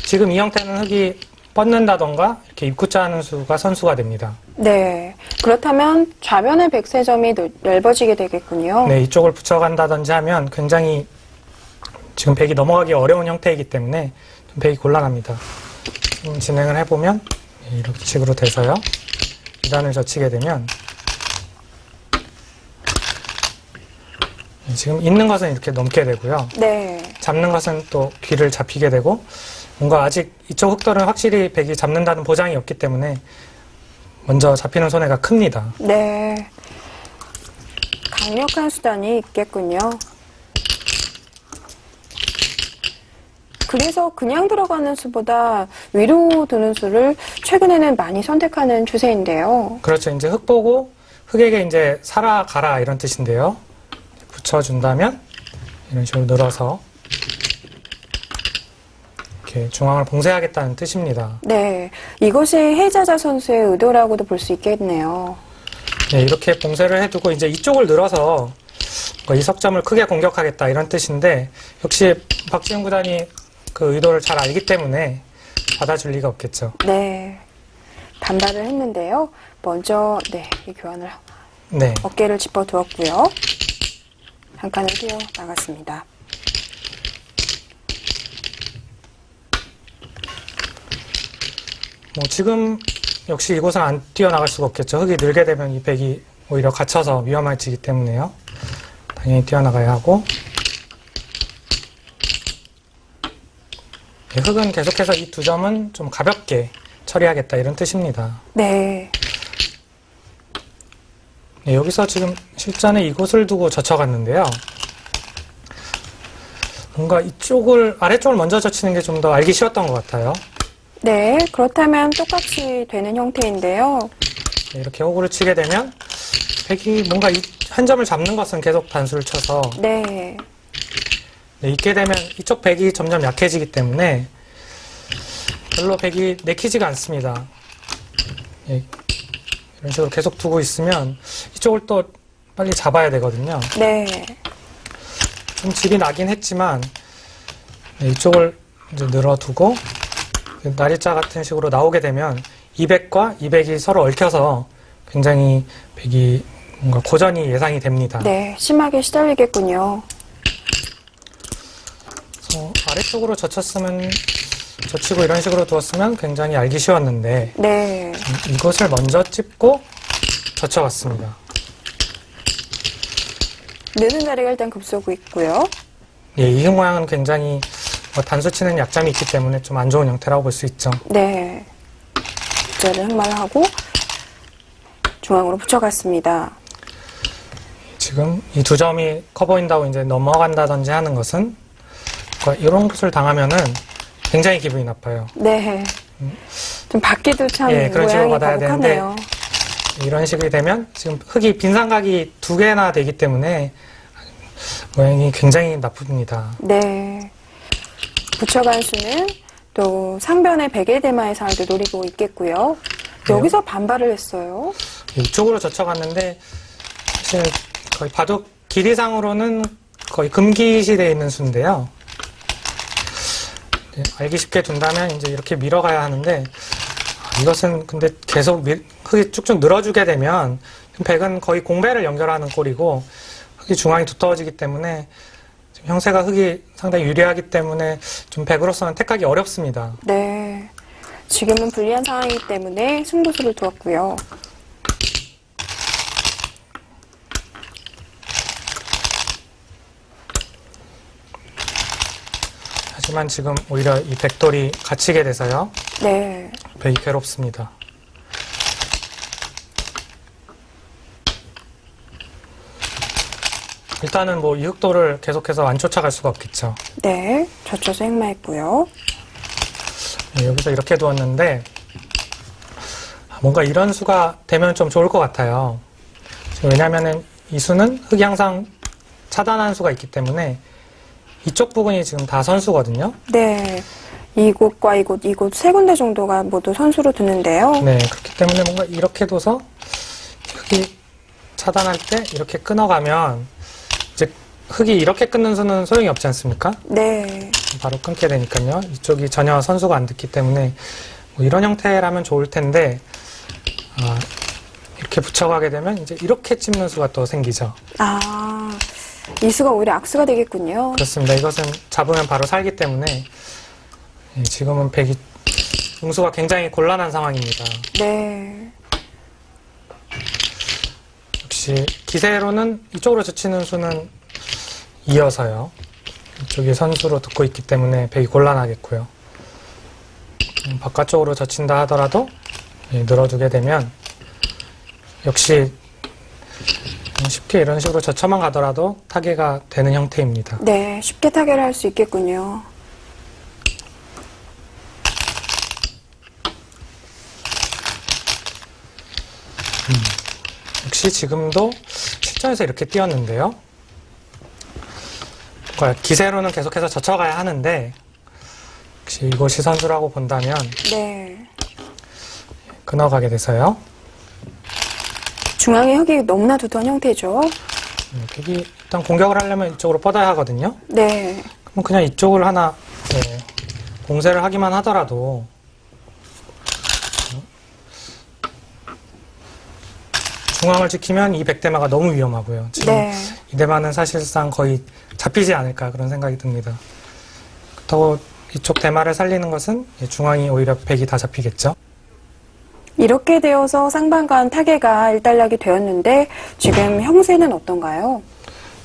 지금 이 형태는 흙이 뻗는다던가 이렇게 입구자 하는 수가 선수가 됩니다. 네. 그렇다면 좌변의 백세점이 넓어지게 되겠군요. 네, 이쪽을 붙여간다든지 하면 굉장히 지금 백이 넘어가기 어려운 형태이기 때문에 좀 백이 곤란합니다. 진행을 해보면 이런 식으로 돼서요. 2단을 젖히게 되면 지금 있는 것은 이렇게 넘게 되고요. 네. 잡는 것은 또 귀를 잡히게 되고 뭔가 아직 이쪽 흑돌은 확실히 백이 잡는다는 보장이 없기 때문에 먼저 잡히는 손해가 큽니다. 네. 강력한 수단이 있겠군요. 그래서 그냥 들어가는 수보다 위로 두는 수를 최근에는 많이 선택하는 추세인데요. 그렇죠. 이제 흙 보고 흙에게 이제 살아가라 이런 뜻인데요. 붙여준다면 이런 식으로 늘어서 이렇게 중앙을 봉쇄하겠다는 뜻입니다. 네. 이것이 헤이자자 선수의 의도라고도 볼 수 있겠네요. 네, 이렇게 봉쇄를 해두고 이제 이쪽을 늘어서 이 석점을 크게 공격하겠다 이런 뜻인데 역시 박지훈 구단이 그 의도를 잘 알기 때문에 받아줄 리가 없겠죠. 네. 반발을 했는데요. 먼저 이 교환을 네. 어깨를 짚어 두었고요. 한 칸을 뛰어 나갔습니다. 뭐 지금 역시 이곳은 안 뛰어나갈 수가 없겠죠. 흙이 늘게 되면 이 백이 오히려 갇혀서 위험해지기 때문에요. 당연히 뛰어나가야 하고 흙은 계속해서 이 두 점은 좀 가볍게 처리하겠다 이런 뜻입니다. 네. 네, 여기서 지금 실전에 이곳을 두고 젖혀갔는데요. 뭔가 이쪽을 아래쪽을 먼저 젖히는 게 좀 더 알기 쉬웠던 것 같아요. 네, 그렇다면 똑같이 되는 형태인데요. 네, 이렇게 호구를 치게 되면 백이 뭔가 한 점을 잡는 것은 계속 단수를 쳐서 네, 네, 있게 되면 이쪽 백이 점점 약해지기 때문에 별로 백이 내키지가 않습니다. 예, 이런 식으로 계속 두고 있으면 이쪽을 또 빨리 잡아야 되거든요. 네, 좀 질이 나긴 했지만 네, 이쪽을 이제 늘어두고 나리자 같은 식으로 나오게 되면 200과 200이 서로 얽혀서 굉장히 백이 뭔가 고전이 예상이 됩니다. 네, 심하게 시달리겠군요. 그래서 아래쪽으로 젖히고 이런 식으로 두었으면 굉장히 알기 쉬웠는데 네, 이것을 먼저 찝고 젖혀갔습니다. 느는 자리가 일단 급서고 있고요. 예, 이 모양은 굉장히 단수 치는 약점이 있기 때문에 좀 안 좋은 형태라고 볼 수 있죠. 네, 빗자를 흑말하고 중앙으로 붙여갔습니다. 지금 이 두 점이 커 보인다고 이제 넘어간다든지 하는 것은 이런 것을 당하면은 굉장히 기분이 나빠요. 네, 좀 받기도 참 예, 그런 식으로 모양이 받아야 거북하네요. 이런 식이 되면 지금 흙이 빈삼각이 2개나 되기 때문에 모양이 굉장히 나쁩니다. 네, 붙여간 수는 또 상변의 백일 대마의 상을 노리고 있겠고요. 여기서 반발을 했어요. 이쪽으로 젖혀갔는데 사실 거의 바둑 길이상으로는 거의 금기시대에 있는 수인데요. 네, 알기 쉽게 둔다면 이제 이렇게 밀어가야 하는데 이것은 근데 계속 흙이 쭉쭉 늘어주게 되면 백은 거의 공배를 연결하는 꼴이고 흙이 중앙이 두터워지기 때문에 지금 형세가 흙이 상당히 유리하기 때문에 좀 백으로서는 택하기 어렵습니다. 네, 지금은 불리한 상황이기 때문에 승부수를 두었고요. 하지만 지금 오히려 이 백돌이 갇히게 돼서요. 네, 백이 괴롭습니다. 일단은 뭐 이 흑돌을 계속해서 안 쫓아갈 수가 없겠죠. 네, 젖혀서 행마했고요. 네, 여기서 이렇게 두었는데 뭔가 이런 수가 되면 좀 좋을 것 같아요. 왜냐하면 이 수는 흙이 항상 차단한 수가 있기 때문에 이쪽 부분이 지금 다 선수거든요. 네, 이곳과 이곳 세 군데 정도가 모두 선수로 두는데요. 네, 그렇기 때문에 뭔가 이렇게 둬서 흙이 차단할 때 이렇게 끊어가면 이제 흙이 이렇게 끊는 수는 소용이 없지 않습니까? 네, 바로 끊게 되니까요. 이쪽이 전혀 선수가 안 됐기 때문에 뭐 이런 형태라면 좋을 텐데 이렇게 붙여가게 되면 이제 이렇게 찝는 수가 또 생기죠. 아, 이 수가 오히려 악수가 되겠군요. 그렇습니다. 이것은 잡으면 바로 살기 때문에 지금은 백이 응수가 굉장히 곤란한 상황입니다. 네, 역시 기세로는 이쪽으로 젖히는 수는 이어서요. 이쪽이 선수로 듣고 있기 때문에 백이 곤란하겠고요. 바깥쪽으로 젖힌다 하더라도 늘어두게 되면 역시 쉽게 이런 식으로 젖혀만 가더라도 타개가 되는 형태입니다. 네, 쉽게 타결을 할 수 있겠군요. 역시 지금도 실전에서 이렇게 띄었는데요. 기세로는 계속해서 젖혀가야 하는데 역시 이곳이 선수라고 본다면 네, 끊어가게 돼서요. 중앙의 흙이 너무나 두터운 형태죠. 백이 일단 공격을 하려면 이쪽으로 뻗어야 하거든요. 네, 그럼 그냥 이쪽을 하나 공세를 하기만 하더라도 중앙을 지키면 이 백대마가 너무 위험하고요. 지금 네, 이 대마는 사실상 거의 잡히지 않을까 그런 생각이 듭니다. 그렇다고 이쪽 대마를 살리는 것은 중앙이 오히려 백이 다 잡히겠죠. 이렇게 되어서 쌍방간 타개가 일단락이 되었는데 지금 형세는 어떤가요?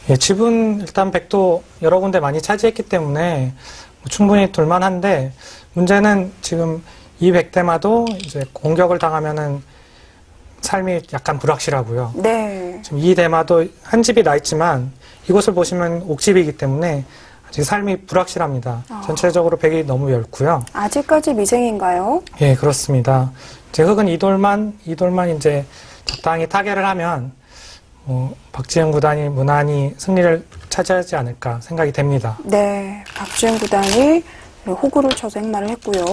예, 집은 일단 백도 여러 군데 많이 차지했기 때문에 충분히 둘만한데 문제는 지금 이 백대마도 이제 공격을 당하면은 삶이 약간 불확실하고요. 네, 지금 이 대마도 한 집이 나 있지만 이곳을 보시면 옥집이기 때문에 지금 삶이 불확실합니다. 전체적으로 백이 너무 얇고요. 아직까지 미생인가요? 예, 그렇습니다. 이제 흑은 이돌만 이제 적당히 타결을 하면 박지은 구단이 무난히 승리를 차지하지 않을까 생각이 됩니다. 네, 박지은 구단이 호구를 쳐서 행마를 했고요.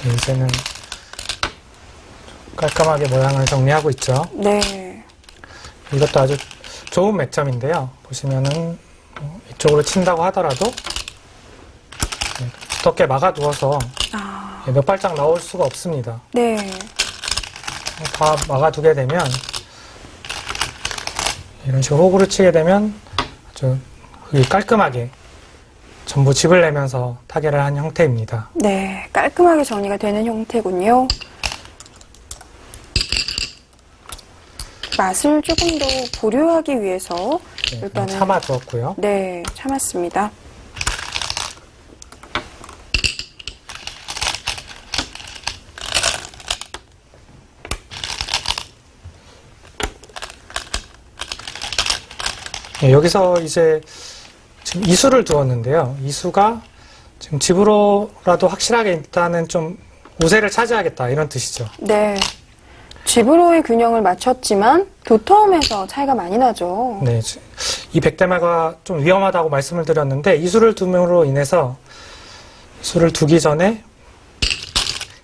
예, 이제는 깔끔하게 모양을 정리하고 있죠. 네, 이것도 아주 좋은 맥점인데요. 보시면은 이쪽으로 친다고 하더라도 두텁게 막아두어서 몇 발짝 나올 수가 없습니다. 네, 다 막아두게 되면 이런 식으로 호구를 치게 되면 아주 깔끔하게 전부 집을 내면서 타결을 한 형태입니다. 네, 깔끔하게 정리가 되는 형태군요. 맛을 조금 더 보류하기 위해서 네, 일단은 참아두었고요. 네, 참았습니다. 네, 여기서 이제 지금 이수를 두었는데요. 이수가 지금 집으로라도 확실하게 일단은 좀 우세를 차지하겠다 이런 뜻이죠. 네, 집으로의 균형을 맞췄지만 도톰에서 차이가 많이 나죠. 네, 이 백대마가 좀 위험하다고 말씀을 드렸는데 이수를 둠으로 인해서 이수를 두기 전에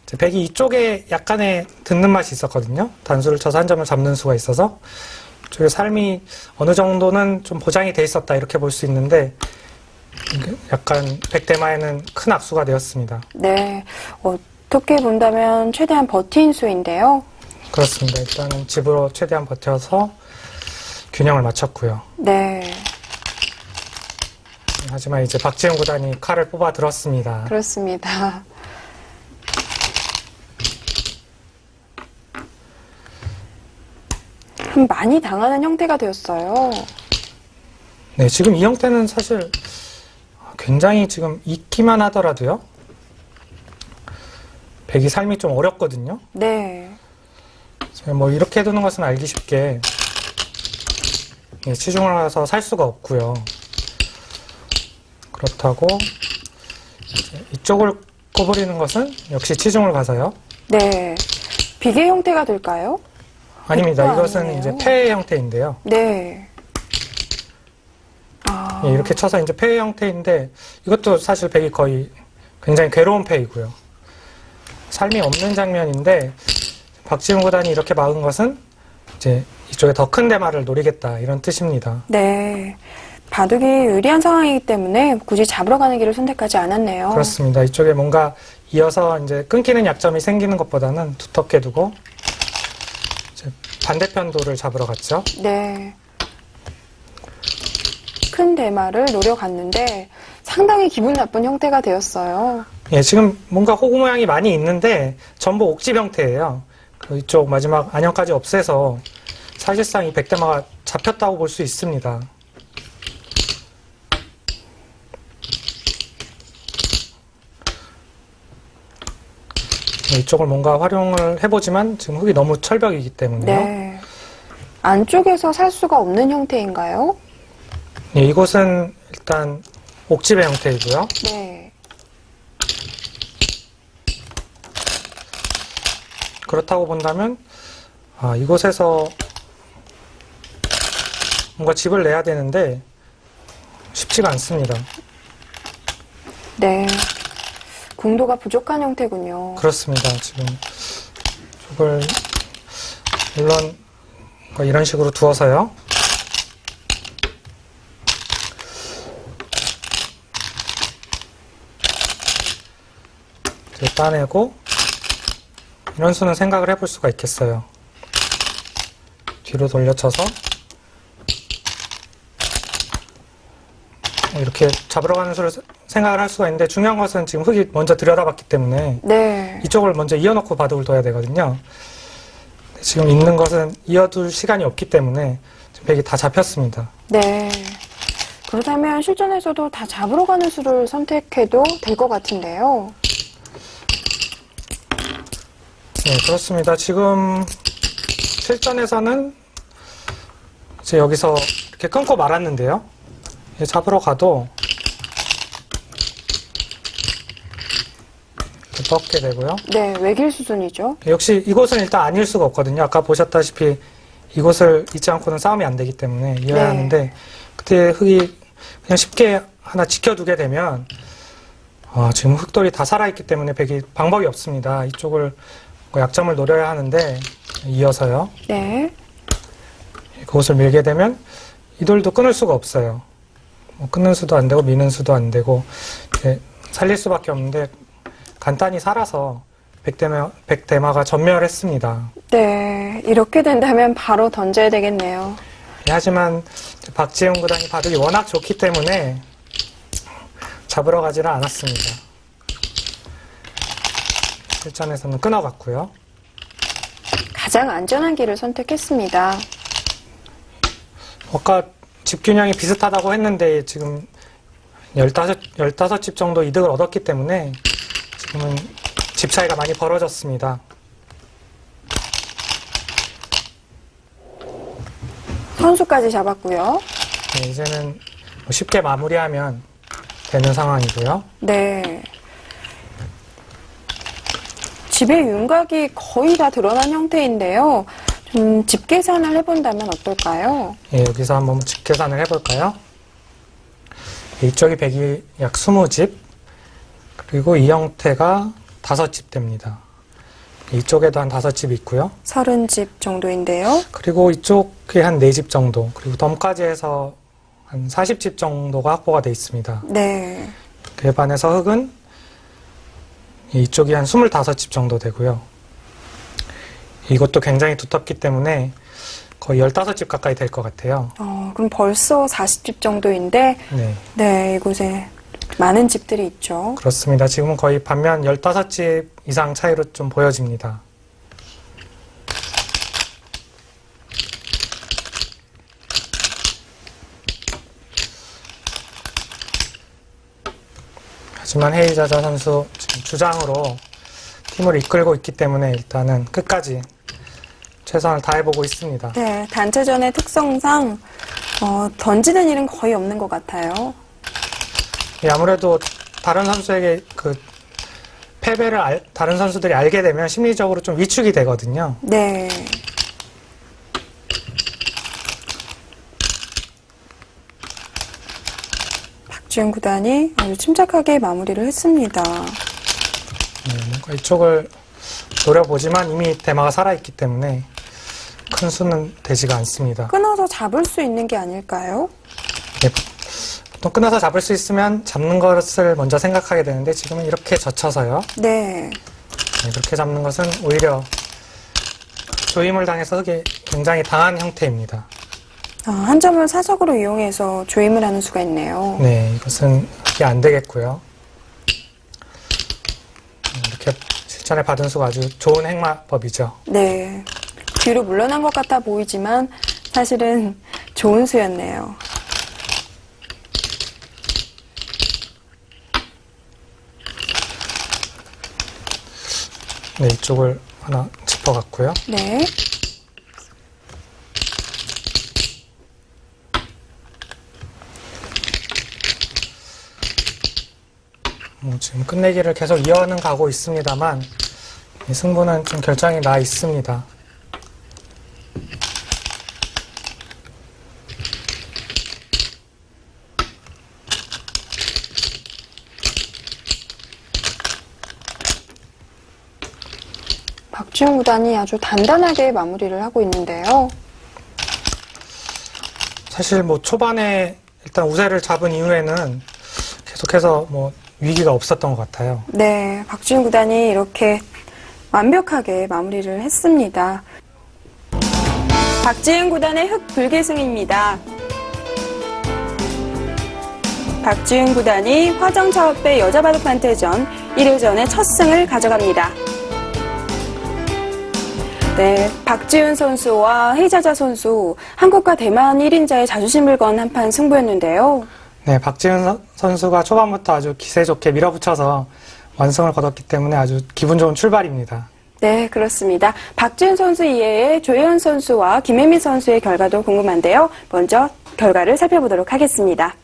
이제 백이 이쪽에 약간의 듣는 맛이 있었거든요. 단수를 쳐서 한 점을 잡는 수가 있어서 이쪽에 삶이 어느 정도는 좀 보장이 돼 있었다 이렇게 볼 수 있는데 약간 백대마에는 큰 악수가 되었습니다. 네, 어떻게 본다면 최대한 버틴 수인데요. 그렇습니다. 일단은 집으로 최대한 버텨서 균형을 맞췄고요. 네, 하지만 이제 박지은 구단이 칼을 뽑아 들었습니다. 그렇습니다. 많이 당하는 형태가 되었어요. 네, 지금 이 형태는 사실 굉장히 지금 익기만 하더라도요. 백이 삶이 좀 어렵거든요. 네, 뭐 이렇게 두는 것은 알기 쉽게 치중을 해서 살 수가 없고요. 그렇다고 이쪽을 꼬부리는 것은 역시 치중을 가서요. 네, 비계 형태가 될까요? 아닙니다. 그것도 이것은 아니네요. 이제 폐의 형태인데요. 네. 이렇게 쳐서 이제 폐의 형태인데 이것도 사실 백이 거의 굉장히 괴로운 패이고요. 삶이 없는 장면인데 박지은 구단이 이렇게 막은 것은 이제 이쪽에 더 큰 대마를 노리겠다 이런 뜻입니다. 네. 바둑이 유리한 상황이기 때문에 굳이 잡으러 가는 길을 선택하지 않았네요. 그렇습니다. 이쪽에 뭔가 이어서 이제 끊기는 약점이 생기는 것보다는 두텁게 두고 이제 반대편 돌을 잡으러 갔죠. 네. 큰 대마를 노려갔는데 상당히 기분 나쁜 형태가 되었어요. 예, 지금 뭔가 호구 모양이 많이 있는데 전부 옥집 형태예요. 이쪽 마지막 안형까지 없애서 사실상 이 백대마가 잡혔다고 볼 수 있습니다. 이쪽을 뭔가 활용을 해보지만 지금 흙이 너무 철벽이기 때문에요. 네. 안쪽에서 살 수가 없는 형태인가요? 예, 이곳은 일단 옥집의 형태이고요. 네. 그렇다고 본다면 이곳에서 뭔가 집을 내야 되는데 쉽지가 않습니다. 네. 궁도가 부족한 형태군요. 그렇습니다. 지금 이걸 물론 이런 식으로 두어서요. 이제 따내고 이런 수는 생각을 해볼 수가 있겠어요. 뒤로 돌려쳐서 이렇게 잡으러 가는 수를 생각을 할 수가 있는데 중요한 것은 지금 흙이 먼저 들여다봤기 때문에 네. 이쪽을 먼저 이어놓고 바둑을 둬야 되거든요. 지금 있는 것은 이어둘 시간이 없기 때문에 지금 백이 다 잡혔습니다. 네. 그렇다면 실전에서도 다 잡으러 가는 수를 선택해도 될 것 같은데요. 네, 그렇습니다. 지금 실전에서는 이제 여기서 이렇게 끊고 말았는데요. 잡으러 가도 뻗게 되고요. 네, 외길 수준이죠. 역시 이곳은 일단 아닐 수가 없거든요. 아까 보셨다시피 이곳을 잊지 않고는 싸움이 안 되기 때문에 이어야 네. 하는데 그때 흙이 그냥 쉽게 하나 지켜두게 되면 지금 흙돌이 다 살아있기 때문에 백이 방법이 없습니다. 이쪽을 약점을 노려야 하는데 이어서요. 네. 그곳을 밀게 되면 이 돌도 끊을 수가 없어요. 끊는 수도 안 되고 미는 수도 안 되고 살릴 수밖에 없는데 간단히 살아서 백대마가 전멸했습니다. 네, 이렇게 된다면 바로 던져야 되겠네요. 하지만 박지훈 구단이 바둑이 워낙 좋기 때문에 잡으러 가지는 않았습니다. 실전에서는 끊어갔고요. 가장 안전한 길을 선택했습니다. 아까 집균형이 비슷하다고 했는데 지금 15집 정도 이득을 얻었기 때문에 지금은 집 차이가 많이 벌어졌습니다. 선수까지 잡았고요. 네, 이제는 쉽게 마무리하면 되는 상황이고요. 네. 집의 윤곽이 거의 다 드러난 형태인데요. 좀 집 계산을 해본다면 어떨까요? 예, 여기서 한번 집 계산을 해볼까요? 이쪽이 백이 약 20집, 그리고 이 형태가 5집 됩니다. 이쪽에도 한 5집 있고요. 30집 정도인데요. 그리고 이쪽에 한 4집 정도, 그리고 덤까지 해서 한 40집 정도가 확보가 되어 있습니다. 네. 그에 반해서 흙은 이쪽이 한 25집 정도 되고요. 이것도 굉장히 두텁기 때문에 거의 15집 가까이 될 것 같아요. 그럼 벌써 40집 정도인데, 네, 네, 이곳에 많은 집들이 있죠. 그렇습니다. 지금은 거의 반면 15집 이상 차이로 좀 보여집니다. 하지만 헤이자자 선수 지금 주장으로 팀을 이끌고 있기 때문에 일단은 끝까지 최선을 다해보고 있습니다. 네, 단체전의 특성상 던지는 일은 거의 없는 것 같아요. 예, 아무래도 다른 선수에게 그 패배를 다른 선수들이 알게 되면 심리적으로 좀 위축이 되거든요. 네. 박지훈 구단이 아주 침착하게 마무리를 했습니다. 뭔가 이쪽을 노려보지만 이미 대마가 살아있기 때문에 큰 수는 되지가 않습니다. 끊어서 잡을 수 있는 게 아닐까요? 예, 보통 끊어서 잡을 수 있으면 잡는 것을 먼저 생각하게 되는데 지금은 이렇게 젖혀서요. 네. 네, 그렇게 잡는 것은 오히려 조임을 당해서 흙이 굉장히 당한 형태입니다. 한 점을 사석으로 이용해서 조임을 하는 수가 있네요. 네, 이것은 흙이 안 되겠고요. 이렇게 실전에 받은 수가 아주 좋은 행마법이죠. 네. 뒤로 물러난 것 같아 보이지만 사실은 좋은 수였네요. 네, 이쪽을 하나 짚어갔고요. 네. 지금 끝내기를 계속 이어는 가고 있습니다만 이 승부는 좀 결정이 나 있습니다. 박지훈 구단이 아주 단단하게 마무리를 하고 있는데요. 사실 초반에 일단 우세를 잡은 이후에는 계속해서 위기가 없었던 것 같아요. 네, 박지훈 구단이 이렇게 완벽하게 마무리를 했습니다. 박지훈 구단의 흑불계승입니다. 박지훈 구단이 화정차업배 여자바둑 단체전 1회전의 첫 승을 가져갑니다. 네, 박지훈 선수와 헤이자자 선수, 한국과 대만 1인자의 자존심을 건 한판 승부였는데요. 네, 박지훈 선수가 초반부터 아주 기세 좋게 밀어붙여서 완승을 거뒀기 때문에 아주 기분 좋은 출발입니다. 네, 그렇습니다. 박지훈 선수 이외에 조혜연 선수와 김혜미 선수의 결과도 궁금한데요. 먼저 결과를 살펴보도록 하겠습니다.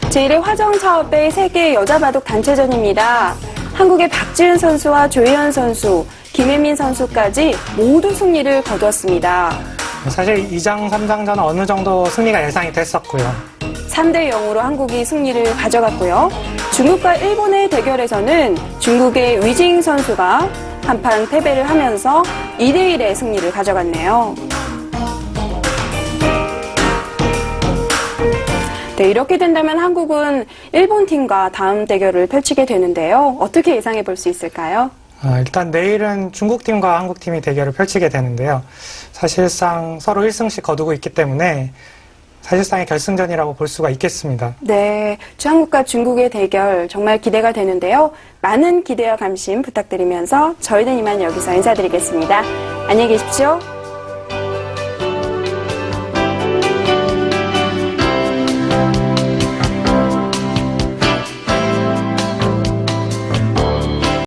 제1회 화정차업배 세계 여자바둑 단체전입니다. 한국의 박지은 선수와 조혜연 선수, 김혜민 선수까지 모두 승리를 거두었습니다. 사실 2장, 3장전은 어느 정도 승리가 예상이 됐었고요. 3대 0으로 한국이 승리를 가져갔고요. 중국과 일본의 대결에서는 중국의 위징 선수가 한판 패배를 하면서 2대 1의 승리를 가져갔네요. 네, 이렇게 된다면 한국은 일본 팀과 다음 대결을 펼치게 되는데요. 어떻게 예상해 볼 수 있을까요? 일단 내일은 중국팀과 한국팀이 대결을 펼치게 되는데요. 사실상 서로 1승씩 거두고 있기 때문에 사실상의 결승전이라고 볼 수가 있겠습니다. 네, 한국과 중국의 대결 정말 기대가 되는데요. 많은 기대와 감심 부탁드리면서 저희는 이만 여기서 인사드리겠습니다. 안녕히 계십시오.